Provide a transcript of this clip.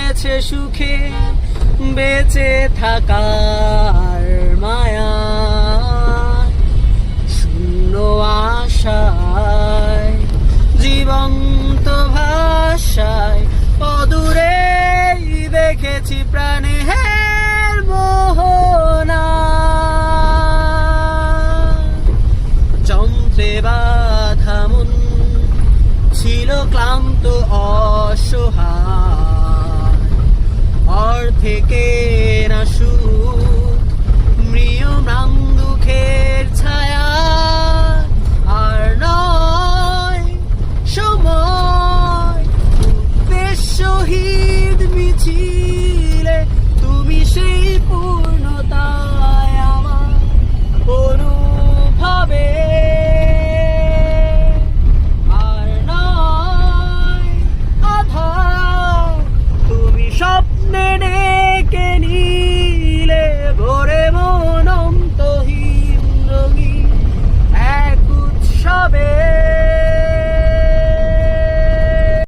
করেছে সুখে বেঁচে থাকার মায়া, শূন্য আশায় জীবন্ত ভাষায় অদূরেই দেখেছি প্রাণের মোহনা। যন্ত্রে বাঁধা মন ছিল ক্লান্ত অসহায়, অর্ধেকে না সুখ মৃয়ম্রাণ দুঃখে